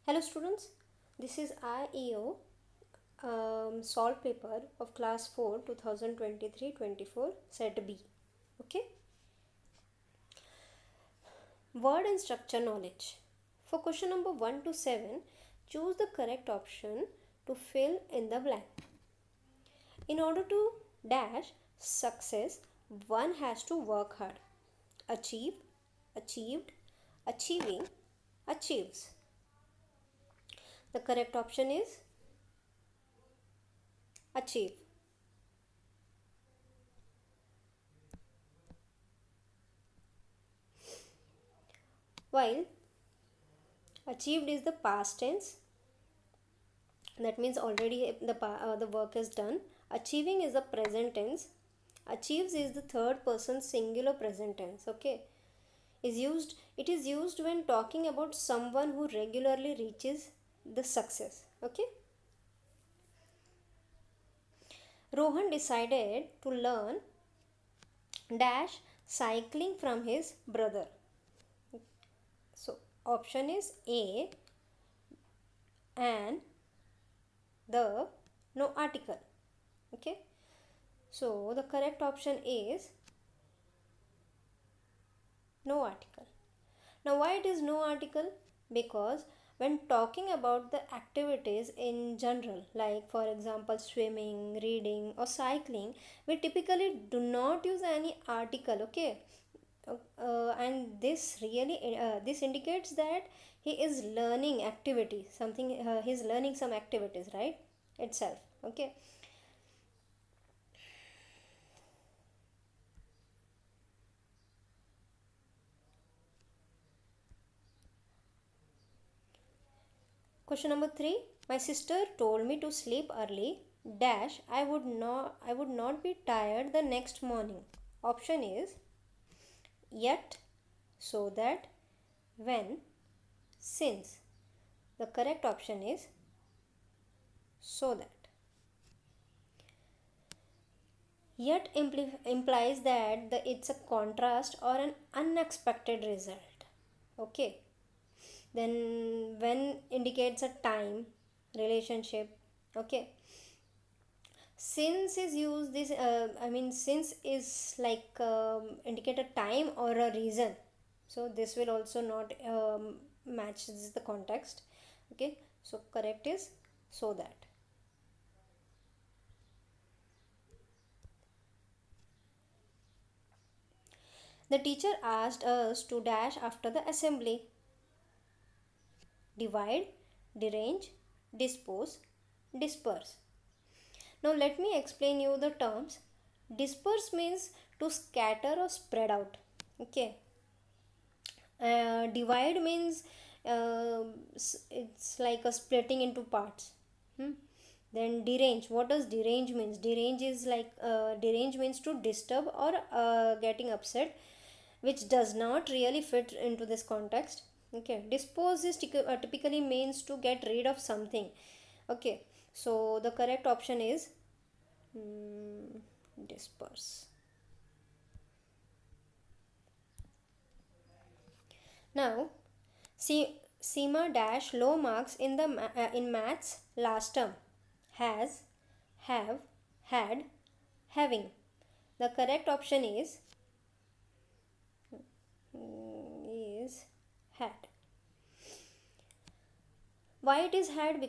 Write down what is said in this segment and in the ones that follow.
Hello students, this is IEO solve paper of class 4 2023-24 set B. Okay, word and structure knowledge. For question number 1 to 7, choose the correct option to fill in the blank. In order to dash success, one has to work hard. Achieve, achieved, achieving, achieves. The correct option is achieve. While achieved is the past tense, that means already the work is done. Achieving is the present tense. Achieves is the third person singular present tense. Okay, it is used when talking about someone who regularly reaches the success. Okay, Rohan decided to learn dash cycling from his brother. So option is A and the no article. Okay, so the correct option is no article. Now why it is no article? Because when talking about the activities in general, like for example swimming, reading or cycling, we typically do not use any article. Okay, and this indicates that he is learning activity, something he's learning some activities, right, itself. Okay, question number 3. My sister told me to sleep early dash I would not be tired the next morning. Option is yet, so that, when, since. The correct option is so that. Yet implies that it's a contrast or an unexpected result. Okay, then when indicates a time, relationship. Okay, since is used this since is like indicate a time or a reason, so this will also not match this the context. Okay, so correct is so that. The teacher asked us to dash after the assembly. Divide, derange, dispose, disperse. Now let me explain you the terms. Disperse means to scatter or spread out. Okay. Divide means it's like a splitting into parts. Hmm? Then derange. What does derange means? Derange is like derange means to disturb or getting upset, which does not really fit into this context. Okay, dispose is typically means to get rid of something. Okay, so the correct option is disperse. Now, see, Seema dash low marks in the in maths last term. Has, have, had, having. The correct option is had. Why it is had?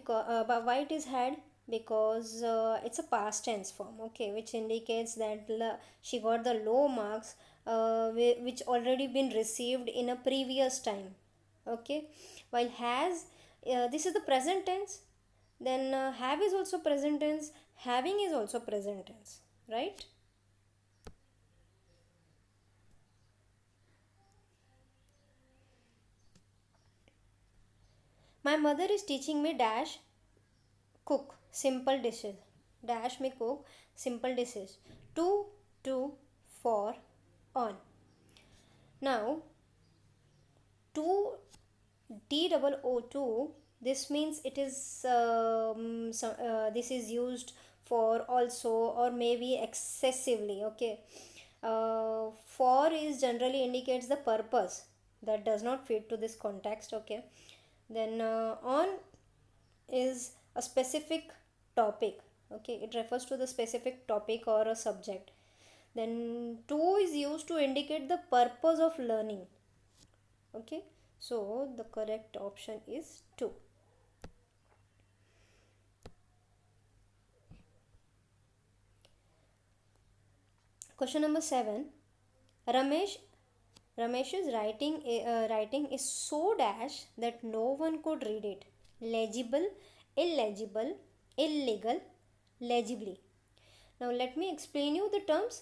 Because it's a past tense form. Okay, which indicates that she got the low marks which already been received in a previous time. Okay, while has, this is the present tense, then have is also present tense, having is also present tense, right? My mother is teaching me dash cook simple dishes. Dash me cook simple dishes. To, for, on. Now, to D double O two. This means it is this is used for also or maybe excessively. Okay, for is generally indicates the purpose that does not fit to this context. Okay, Then on is a specific topic. Okay, it refers to the specific topic or a subject. Then to is used to indicate the purpose of learning. Okay, so the correct option is 2. Question number 7. Ramesh Ramesh's writing is so dash that no one could read it. Legible, illegible, illegal, legibly. Now let me explain you the terms.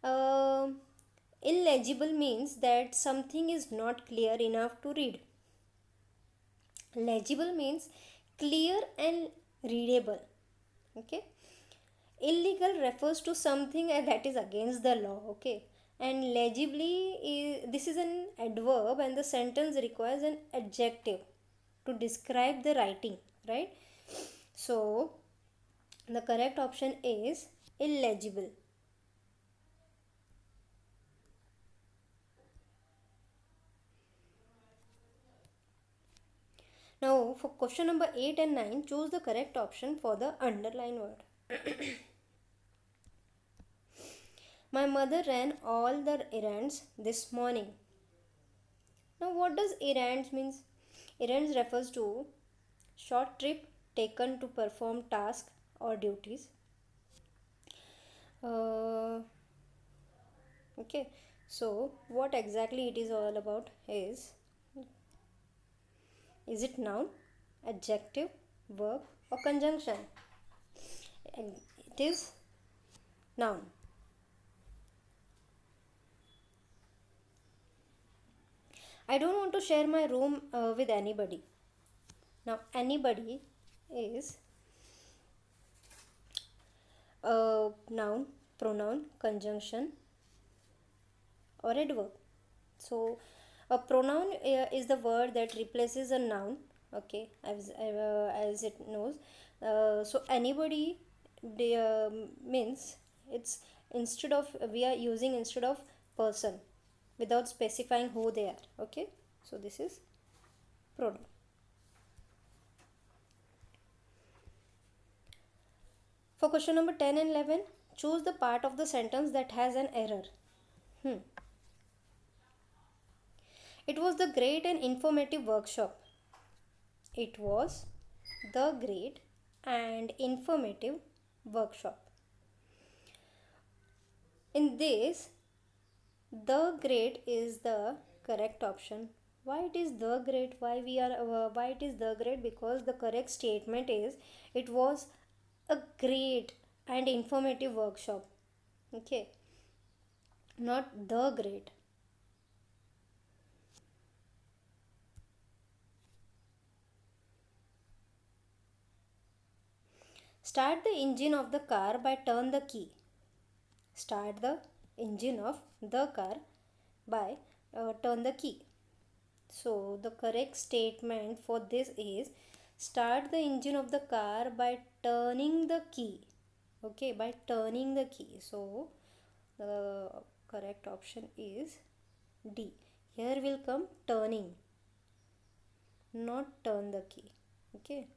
Uh, Illegible means that something is not clear enough to read. Legible means clear and readable. Okay. Illegal refers to something that is against the law. Okay. And legibly this is an adverb and the sentence requires an adjective to describe the writing, right? So the correct option is illegible. Now for question number 8 and 9, choose the correct option for the underlined word. My mother ran all the errands this morning. Now what does errands means? Errands refers to short trip taken to perform tasks or duties. Uh, okay, so what exactly it is all about is it noun, adjective, verb or conjunction? It is noun. I don't want to share my room with anybody. Now anybody is a noun, pronoun, conjunction or adverb. So a pronoun is the word that replaces a noun. Okay, as it knows. So anybody means it's instead of we are using instead of person without specifying who they are. Okay, so this is pronoun. For question number 10 and 11, choose the part of the sentence that has an error. It was the great and informative workshop. It was the great and informative workshop. In this, the great is the correct option. Why it is the great? Why it is the great? Because the correct statement is it was a great and informative workshop. Okay, not the great. Start the engine of the car by turn the key. Start the engine of the car by turn the key. So the correct statement for this is start the engine of the car by turning the key. Okay, by turning the key. So the correct option is D. Here will come turning, not turn the key. Okay.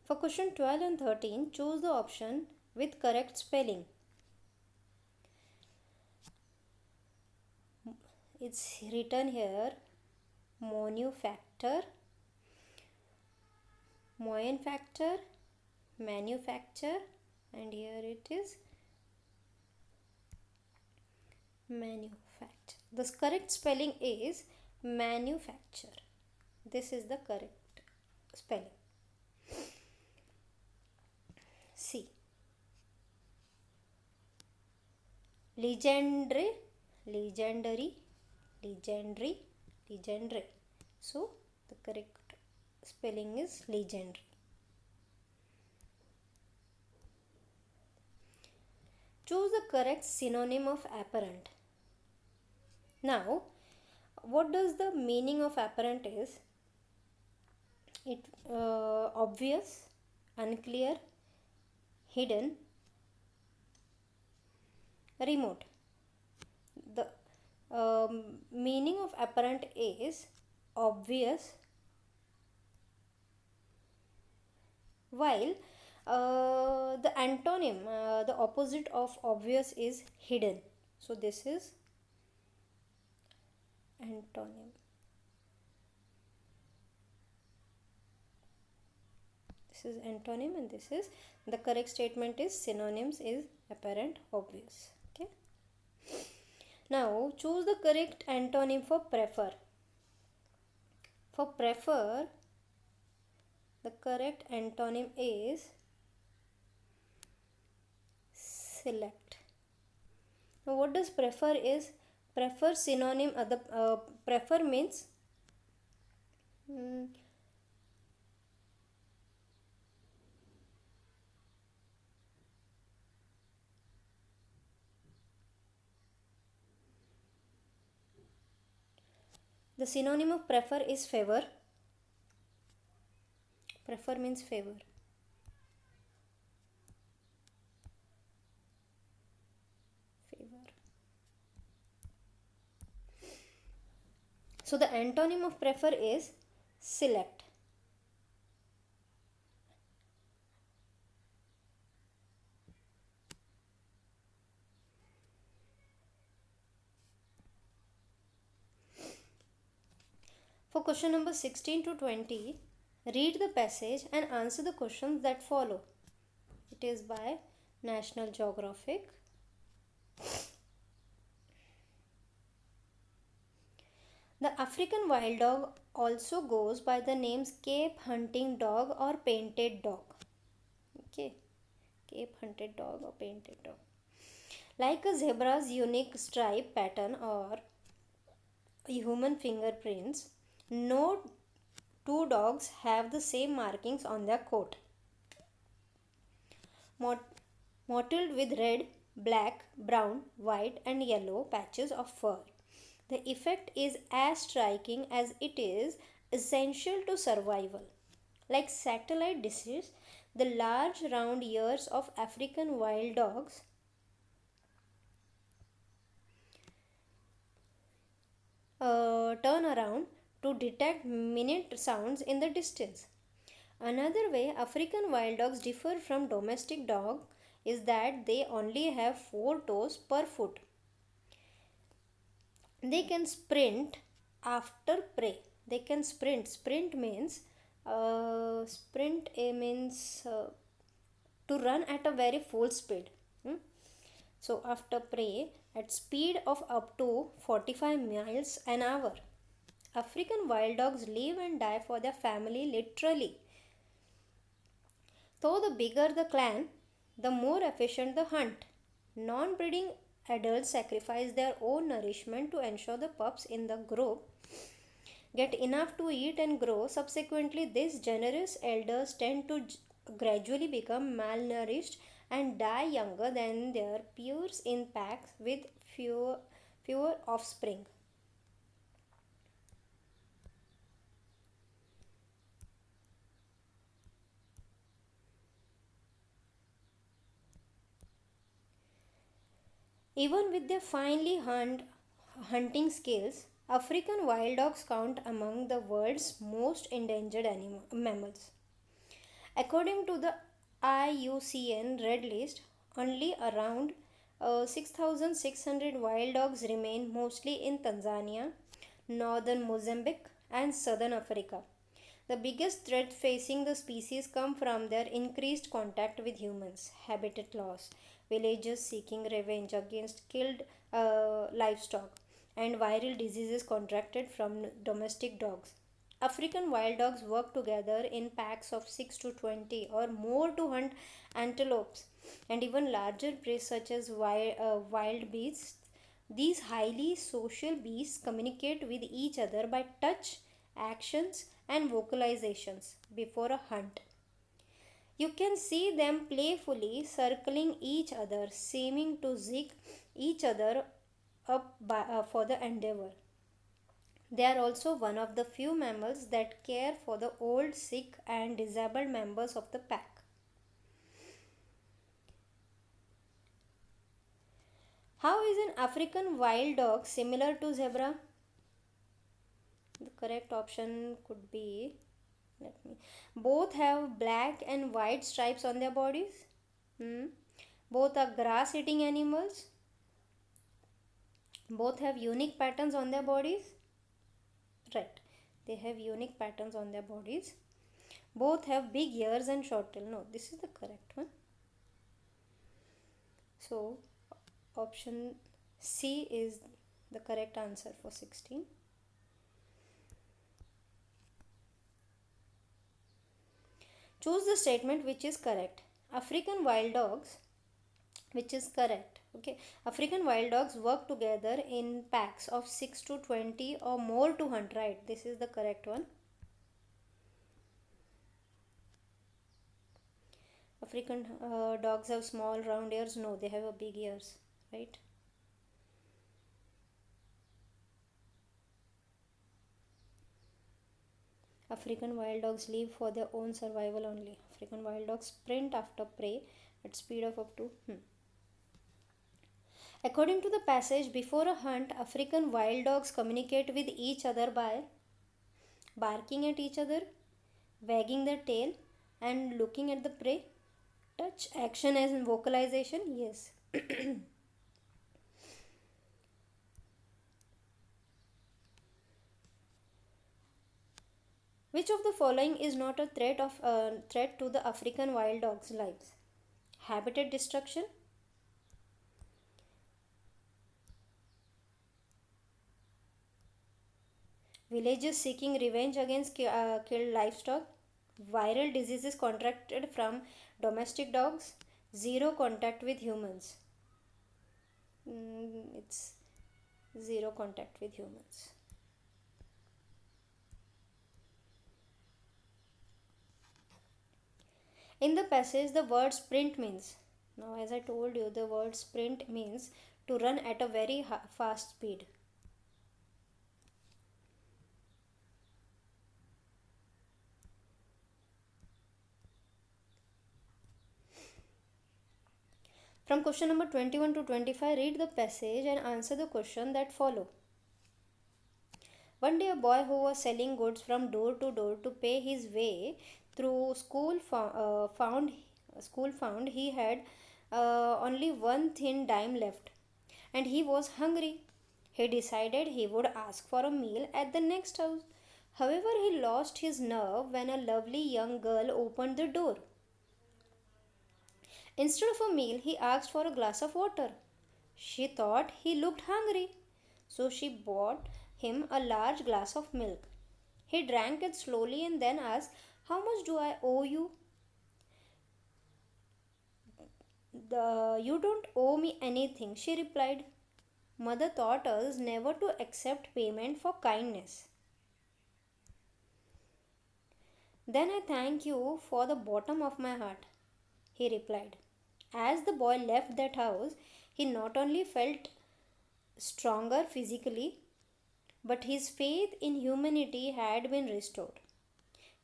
For question 12 and 13, choose the option with correct spelling. It's written here manufacture, manufacture, manufacture, and here it is manufacture. The correct spelling is manufacture. This is the correct spelling. C. Legendary, legendary, legendary, legendary. So the correct spelling is legendary. Choose the correct synonym of apparent. Now, what does the meaning of apparent is? It obvious, unclear, hidden, Remote. The meaning of apparent is obvious, while the antonym, the opposite of obvious, is hidden. So this is antonym. This is antonym, and this is the correct statement is synonyms is apparent, obvious. Okay. Now choose the correct antonym for prefer. For prefer, the correct antonym is select. Now what does prefer is? Prefer synonym, prefer means mm, the synonym of prefer is favor. Prefer means favor. Favor. So the antonym of prefer is select. For question number 16 to 20, read the passage and answer the questions that follow. It is by National Geographic. The African wild dog also goes by the names Cape hunting dog or painted dog. Okay, Cape hunted dog or painted dog. Like a zebra's unique stripe pattern or human fingerprints, no two dogs have the same markings on their coat. Mottled with red, black, brown, white, and yellow patches of fur. The effect is as striking as it is essential to survival. Like satellite dishes, the large round ears of African wild dogs turn around to detect minute sounds in the distance. Another way African wild dogs differ from domestic dogs is that they only have 4 toes per foot. They can sprint after prey. They can sprint. Sprint means to run at a very full speed. So after prey at speed of up to 45 miles an hour. African wild dogs live and die for their family literally. Though the bigger the clan, the more efficient the hunt. Non-breeding adults sacrifice their own nourishment to ensure the pups in the group get enough to eat and grow. Subsequently, these generous elders tend to gradually become malnourished and die younger than their peers in packs with fewer offspring. Even with their hunting skills, African wild dogs count among the world's most endangered mammals. According to the IUCN Red List, only around 6,600 wild dogs remain, mostly in Tanzania, northern Mozambique, and southern Africa. The biggest threat facing the species come from their increased contact with humans, habitat loss, villagers seeking revenge against killed livestock, and viral diseases contracted from domestic dogs. African wild dogs work together in packs of 6 to 20 or more to hunt antelopes and even larger prey such as wild beasts. These highly social beasts communicate with each other by touch, actions, and vocalizations before a hunt. You can see them playfully circling each other, seeming to zig each other for the endeavor. They are also one of the few mammals that care for the old, sick, and disabled members of the pack. How is an African wild dog similar to zebra? The correct option could be, let me, both have black and white stripes on their bodies. Hmm. Both are grass eating animals. Both have unique patterns on their bodies. Right. They have unique patterns on their bodies. Both have big ears and short tail. No, this is the correct one. So, option C is the correct answer for 16. Choose the statement which is correct. African wild dogs, which is correct. Okay, African wild dogs work together in packs of 6 to 20 or more to hunt, right? This is the correct one. African dogs have small round ears. No, they have a big ears, right? African wild dogs live for their own survival only. African wild dogs sprint after prey at speed of up to. According to the passage, before a hunt, African wild dogs communicate with each other by barking at each other, wagging their tail, and looking at the prey. Touch, action, and vocalization. Yes. Which of the following is not a threat to the African wild dogs' lives? Habitat destruction, villages seeking revenge against killed livestock, viral diseases contracted from domestic dogs, zero contact with humans. It's zero contact with humans. In the passage, the word sprint means. Now, as I told you, the word sprint means to run at a very fast speed. From question number 21 to 25, read the passage and answer the question that follow. One day, a boy who was selling goods from door to door to pay his way through found he had only one thin dime left, and he was hungry. He decided he would ask for a meal at the next house. However, he lost his nerve when a lovely young girl opened the door. Instead of a meal, he asked for a glass of water. She thought he looked hungry, so she bought him a large glass of milk. He drank it slowly and then asked, "How much do I owe you?" "You don't owe me anything," she replied. "Mother taught us never to accept payment for kindness." "Then I thank you for the bottom of my heart," he replied. As the boy left that house, he not only felt stronger physically, but his faith in humanity had been restored.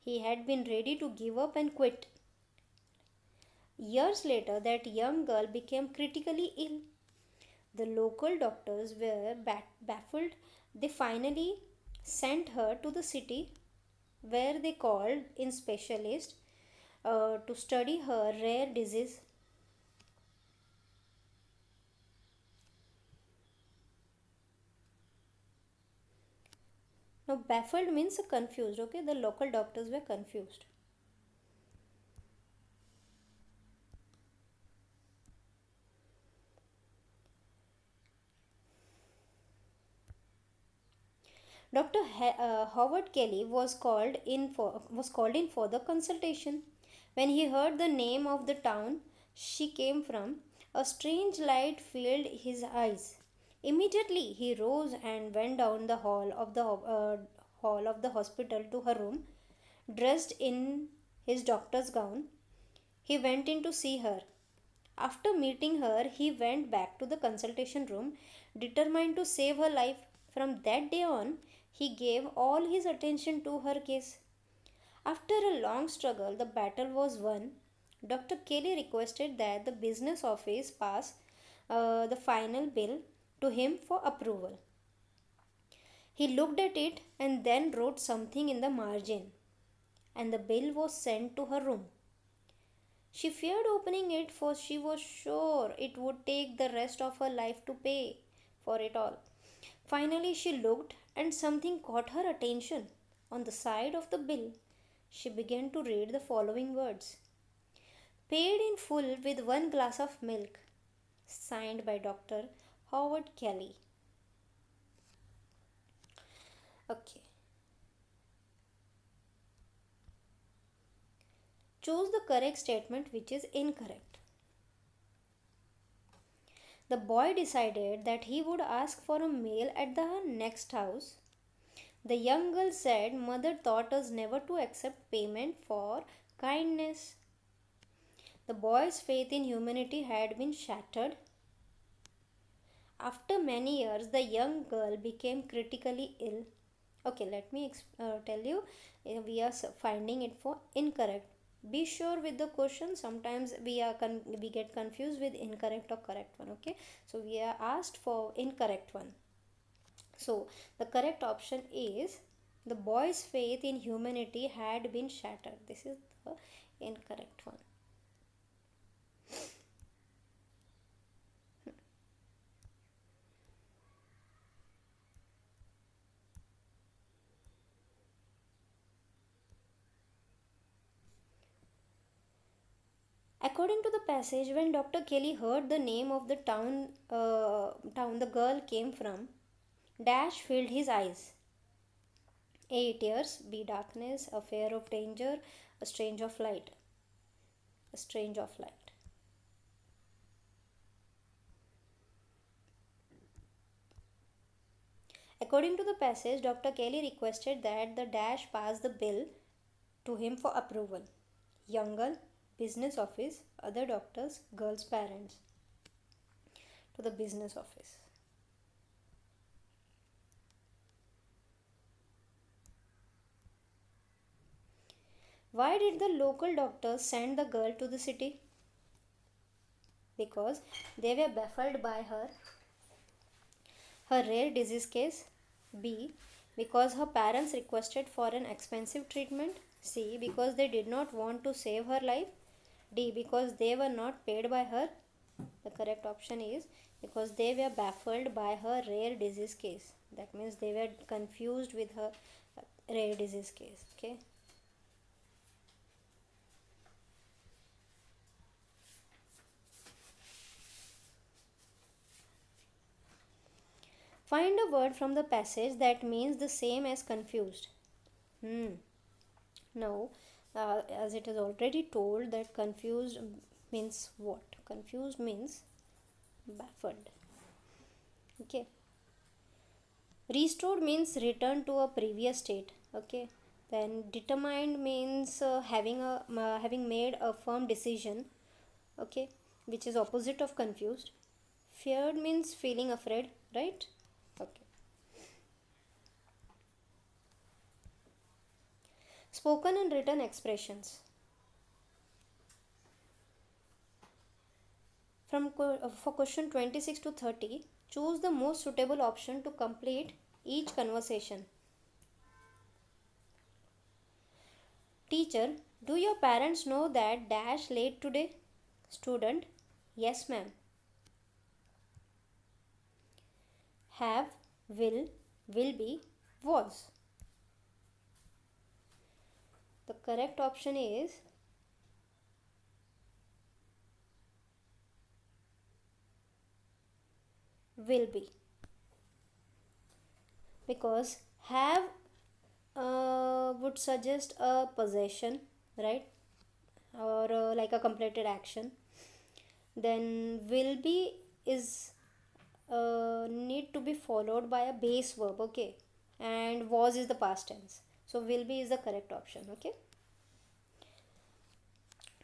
He had been ready to give up and quit. Years later, that young girl became critically ill. The local doctors were baffled. They finally sent her to the city where they called in specialists to study her rare disease. Now, baffled means confused, okay? The local doctors were confused. Howard Kelly was called in for the consultation. When he heard the name of the town she came from, a strange light filled his eyes. Immediately he rose and went down the hall of the hospital to her room, dressed in his doctor's gown. He went in to see her. After meeting her, he went back to the consultation room, determined to save her life. From that day on, he gave all his attention to her case. After a long struggle, the battle was won. Dr. Kelly requested that the business office pass the final bill to him for approval. He looked at it and then wrote something in the margin, and the bill was sent to her room. She feared opening it, for she was sure it would take the rest of her life to pay for it all. Finally, she looked, and something caught her attention. On the side of the bill, she began to read the following words: Paid in full with 1 glass of milk. Signed by Dr. Howard Kelly. Okay. Choose the correct statement which is incorrect. The boy decided that he would ask for a meal at the next house. The young girl said, Mother taught us never to accept payment for kindness. The boy's faith in humanity had been shattered. After many years, the young girl became critically ill. Okay, let me tell you, we are finding it for incorrect. Be sure with the question. Sometimes we get confused with incorrect or correct one. Okay, so we are asked for incorrect one. So the correct option is the boy's faith in humanity had been shattered. This is the incorrect one. According to the passage, when Dr. Kelly heard the name of the town the girl came from, dash filled his eyes. A tears, B darkness, a fear of danger, a strange of light. A strange of light. According to the passage, Dr. Kelly requested that the dash pass the bill to him for approval. Young girl, business office, other doctors, girl's parents. To the business office. Why did the local doctors send the girl to the city? Because they were baffled by her rare disease case. B. Because her parents requested for an expensive treatment. C. Because they did not want to save her life. D. Because they were not paid by her. The correct option is because they were baffled by her rare disease case. That means they were confused with her rare disease case. Okay. Find a word from the passage that means the same as confused. Now, as it is already told that confused means what? Confused means baffled. Okay. Restored means return to a previous state. Okay. Then determined means having made a firm decision. Okay, which is opposite of confused. Feared means feeling afraid, right? Okay. Spoken and written expressions. For question 26 to 30, choose the most suitable option to complete each conversation. Teacher, do your parents know that dash late today? Student, yes ma'am. Have, will be, was. The correct option is will be, because have would suggest a possession, right? Or like a completed action. Then will be is need to be followed by a base verb. Okay, and was is the past tense, so will be is the correct option. Okay.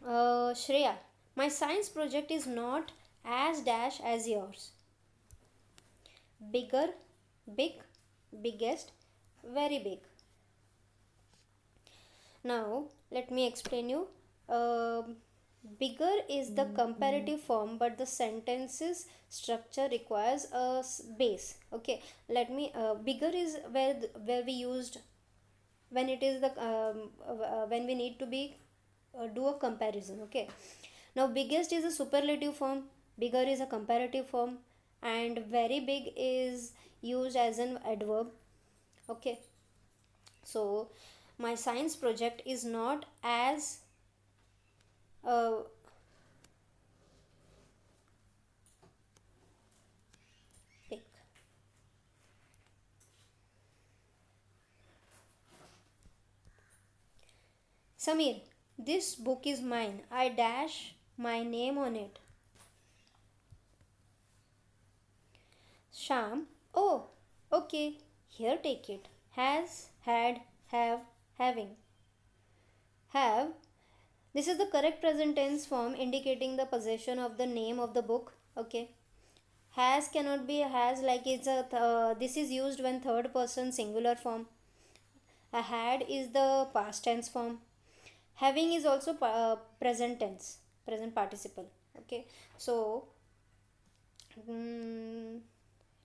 Shreya, my science project is not as dash as yours. Bigger, big, biggest, very big. Now let me explain you. Bigger is the comparative form, but the sentence's structure requires a base. Okay, let me. Bigger is where we used when it is the when we need to be do a comparison. Okay, now biggest is a superlative form, bigger is a comparative form, and very big is used as an adverb. Okay, so my science project is not as uh, big. Samir, this book is mine. I dash my name on it. Sham, oh, okay, here take it. Has, had, have, having. Have. This is the correct present tense form indicating the possession of the name of the book. Okay. Has cannot be has, like it's a this is used when third person singular form. A had is the past tense form. Having is also present tense, present participle. Okay, so mm,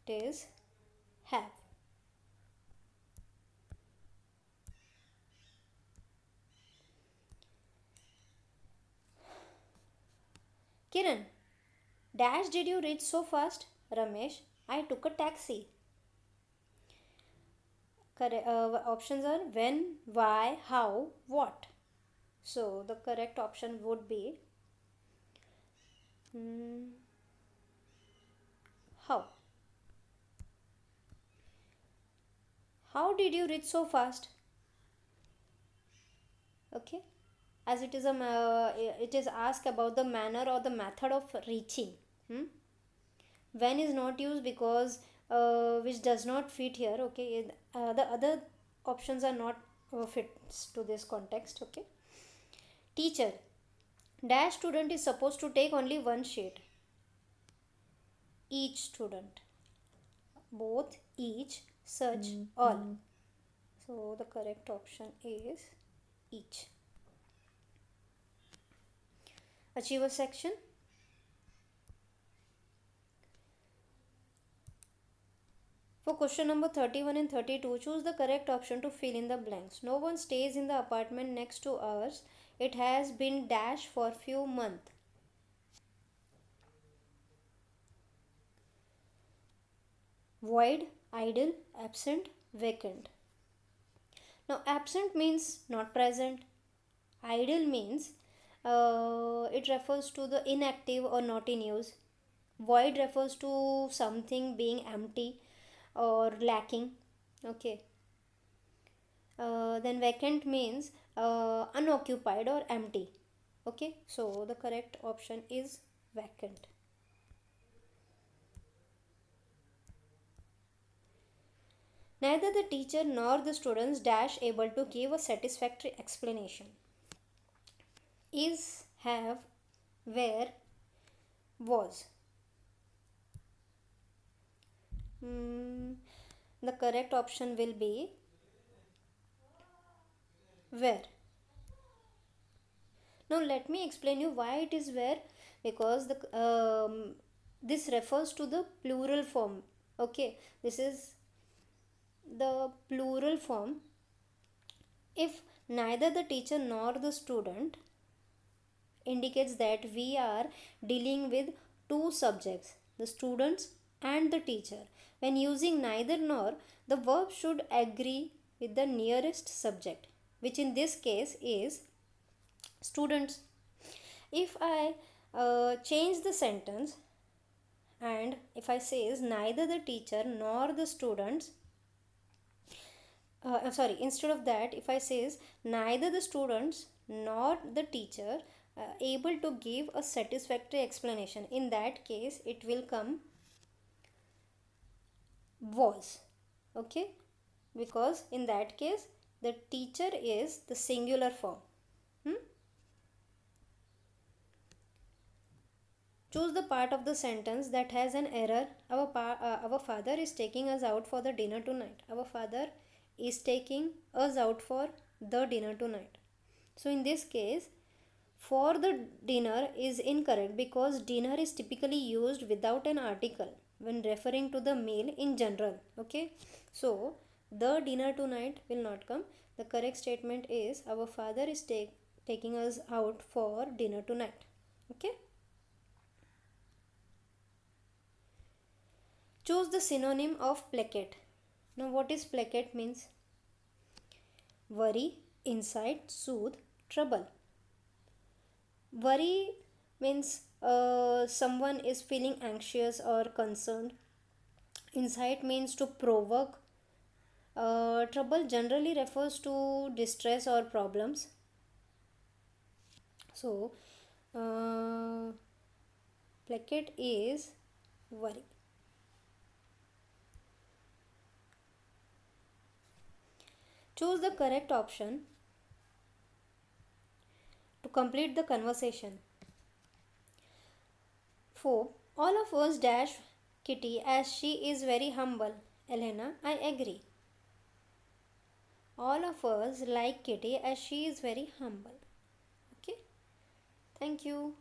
it is have. Kiran, dash did you reach so fast? Ramesh, I took a taxi. Correct. Options are when, why, how, what. So the correct option would be mm, how. How did you reach so fast? Okay, as it is it is asked about the manner or the method of reaching. Hmm? When is not used because which does not fit here. Okay, the other options are not fits to this context. Okay, teacher, dash student is supposed to take only one sheet. Each student, both, each, such, all. So the correct option is each. Achiever section. For question number 31 and 32, choose the correct option to fill in the blanks. No one stays in the apartment next to ours. It has been dash for few months. Void, idle, absent, vacant. Now, absent means not present. Idle means it refers to the inactive or not in use. Void refers to something being empty or lacking. Okay. Then vacant means unoccupied or empty. Okay, so the correct option is vacant. Neither the teacher nor the students dash able to give a satisfactory explanation. Is, have, where, was. Hmm, the correct option will be where. Now let me explain you why it is where, because this refers to the plural form. Okay, this is the plural form. If neither the teacher nor the student indicates that we are dealing with two subjects, the students and the teacher. When using neither nor, the verb should agree with the nearest subject, which in this case is students. If I change the sentence and if I says neither the teacher nor the students, sorry, instead of that if I says neither the students nor the teacher able to give a satisfactory explanation, in that case it will come was. Okay, because in that case the teacher is the singular form. hmm? Choose the part of the sentence that has an error. Our father is taking us out for the dinner tonight. Our father is taking us out for the dinner tonight. So in this case, For the dinner is incorrect because dinner is typically used without an article when referring to the meal in general. Okay, so the dinner tonight will not come. The correct statement is our father is taking us out for dinner tonight. Okay, choose the synonym of placate. Now what is placate means? Worry, insight, soothe, trouble. Worry means someone is feeling anxious or concerned. Insight means to provoke. Trouble generally refers to distress or problems. So, placate is worry. Choose the correct option to complete the conversation. 4. All of us dash Kitty as she is very humble. Elena, I agree. All of us like Kitty as she is very humble. Okay, thank you.